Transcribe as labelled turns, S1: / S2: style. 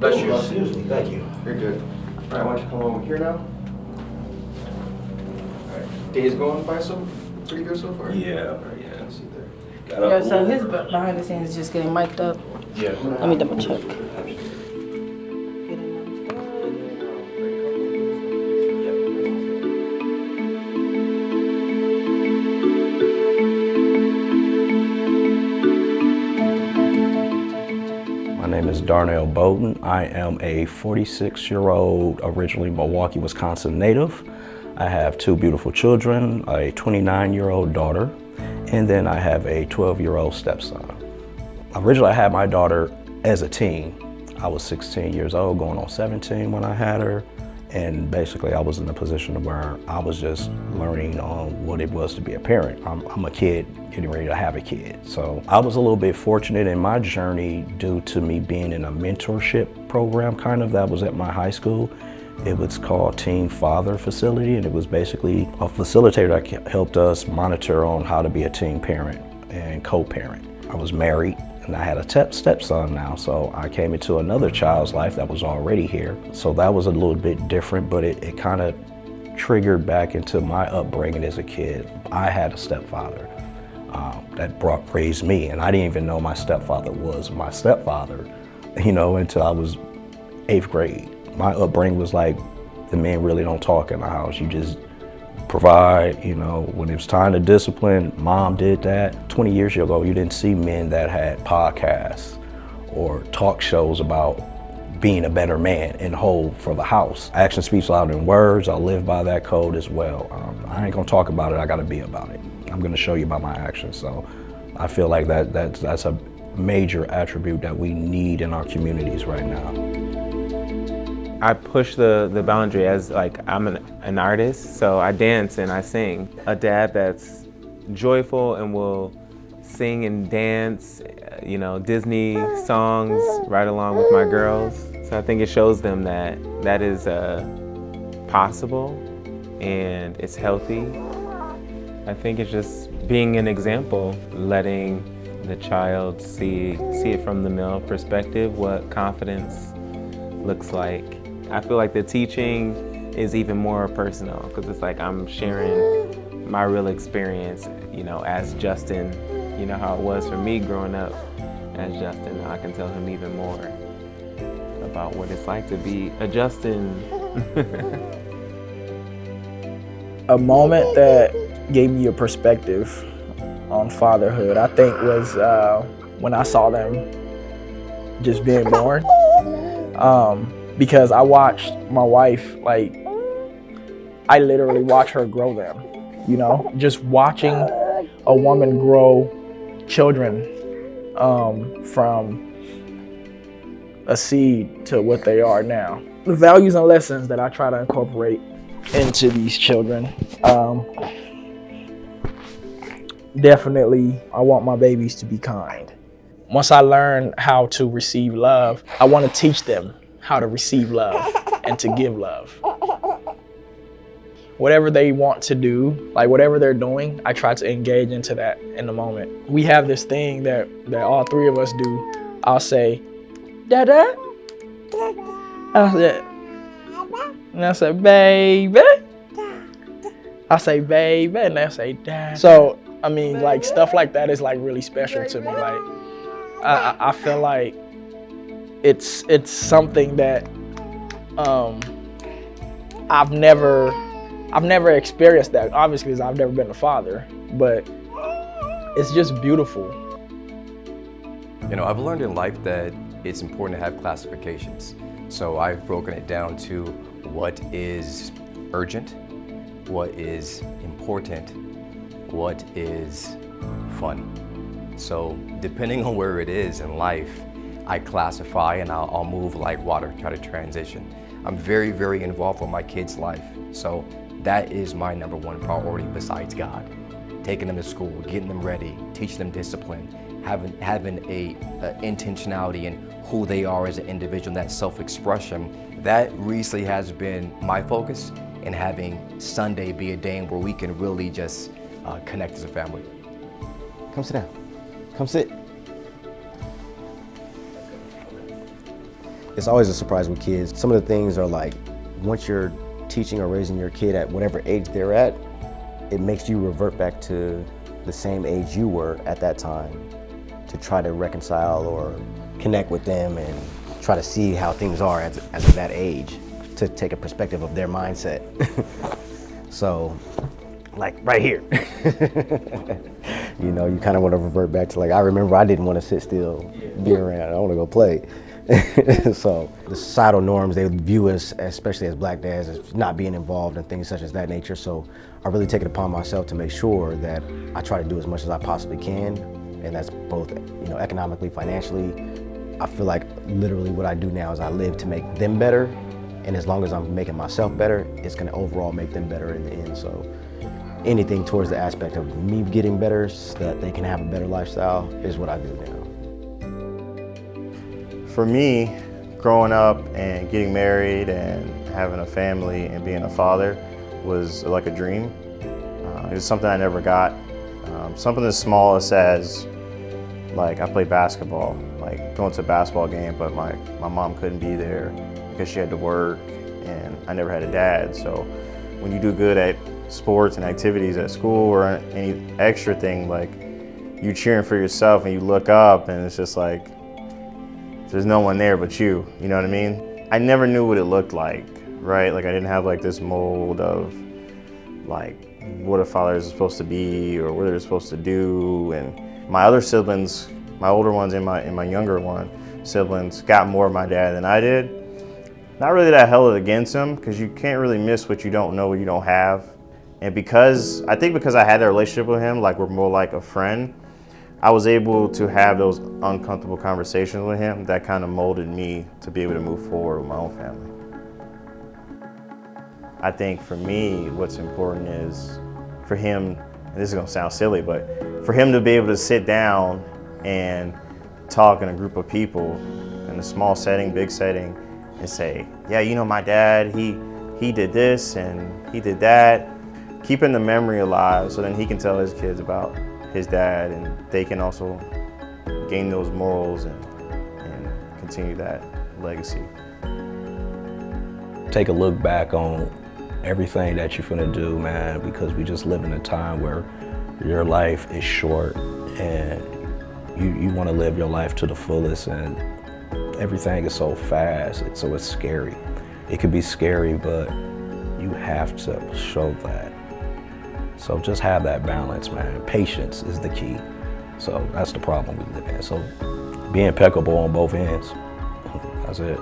S1: Bless you.
S2: Seriously, thank you.
S1: You're good. All right, why don't you come over here now? All right. Day's going by so pretty good so far?
S2: Yeah.
S1: Let's see there.
S3: Yeah, so his behind the scenes is just getting mic'd up.
S1: Yeah.
S3: Let me double check.
S4: My name is Darnell Bowden. I am a 46-year-old, originally Milwaukee, Wisconsin native. I have two beautiful children, a 29-year-old daughter, and then I have a 12-year-old stepson. Originally, I had my daughter as a teen. I was 16 years old, going on 17 when I had her. And basically, I was in a position where I was just learning on what it was to be a parent. I'm a kid getting ready to have a kid. So I was a little bit fortunate in my journey due to me being in a mentorship program that was at my high school. It was called Teen Father Facility, and it was basically a facilitator that helped us monitor on how to be a teen parent and co-parent. I was married, and I had a stepson now, so I came into another child's life that was already here. So that was a little bit different, but it kind of triggered back into my upbringing as a kid. I had a stepfather that raised me, and I didn't even know my stepfather was my stepfather, until I was 8th grade. My upbringing was like, the men really don't talk in the house. You just provide, when it was time to discipline, mom did that. 20 years ago, you didn't see men that had podcasts or talk shows about being a better man and whole for the house. Action speaks louder than words. I live by that code as well. I ain't gonna talk about it, I gotta be about it. I'm gonna show you by my actions. So I feel like that's a major attribute that we need in our communities right now.
S5: I push the boundary as I'm an artist, so I dance and I sing. A dad that's joyful and will sing and dance, Disney songs right along with my girls. So I think it shows them that is possible and it's healthy. I think it's just being an example, letting the child see it from the male perspective, what confidence looks like. I feel like the teaching is even more personal because it's like I'm sharing my real experience, as Justin, how it was for me growing up as Justin. Now I can tell him even more about what it's like to be a Justin.
S6: A moment that gave me a perspective on fatherhood, I think, was when I saw them just being born. Because I watched my wife, I literally watched her grow them, just watching a woman grow children from a seed to what they are now. The values and lessons that I try to incorporate into these children, definitely I want my babies to be kind. Once I learn how to receive love, I want to teach them how to receive love and to give love. Whatever they want to do, whatever they're doing, I try to engage into that in the moment. We have this thing that all three of us do. I'll say, Dada. And I say, baby. I say, baby, and I say, Dad. So, stuff like that is really special to me. I feel like it's something that I've never experienced that, obviously, because I've never been a father, but it's just beautiful.
S7: I've learned in life that it's important to have classifications. So I've broken it down to what is urgent, what is important, what is fun. So depending on where it is in life, I classify and I'll move like water, try to transition. I'm very, very involved with my kids' life. So that is my number one priority besides God. Taking them to school, getting them ready, teaching them discipline, having a intentionality in who they are as an individual, that self-expression. That recently has been my focus, and having Sunday be a day where we can really just connect as a family.
S1: Come sit down. Come sit.
S2: It's always a surprise with kids. Some of the things are like, once you're teaching or raising your kid at whatever age they're at, it makes you revert back to the same age you were at that time to try to reconcile or connect with them and try to see how things are as of that age, to take a perspective of their mindset. So, like right here, you know, you kind of want to revert back to, like, I remember I didn't want to sit still, be around, I want to go play. So the societal norms, they view us, especially as black dads, as not being involved in things such as that nature. So I really take it upon myself to make sure that I try to do as much as I possibly can, and that's both, you know, economically, financially. I feel like literally what I do now is I live to make them better, and as long as I'm making myself better, it's going to overall make them better in the end. So anything towards the aspect of me getting better so that they can have a better lifestyle is what I do now.
S8: For me, growing up and getting married and having a family and being a father was like a dream. It was something I never got. Something as small as like I played basketball, like going to a basketball game, but my mom couldn't be there because she had to work, and I never had a dad. So when you do good at sports and activities at school or any extra thing, like you cheering for yourself and you look up and it's just like, there's no one there but you know what I mean? I never knew what it looked like, right? Like I didn't have like this mold of like what a father is supposed to be or what they're supposed to do. And my other siblings, my older ones and my younger siblings got more of my dad than I did. Not really that I held it against him, because you can't really miss what you don't know, what you don't have. And I think because I had that relationship with him, like we're more like a friend, I was able to have those uncomfortable conversations with him that kind of molded me to be able to move forward with my own family. I think for me, what's important is for him, and this is gonna sound silly, but for him to be able to sit down and talk in a group of people in a small setting, big setting, and say, yeah, you know, my dad, he did this and he did that, keeping the memory alive so then he can tell his kids about his dad, and they can also gain those morals and continue that legacy.
S4: Take a look back on everything that you're finna do, man, because we just live in a time where your life is short and you want to live your life to the fullest, and everything is so fast, so it's scary. It could be scary, but you have to show that. So just have that balance, man. Patience is the key. So that's the problem we live in. So be impeccable on both ends. That's it.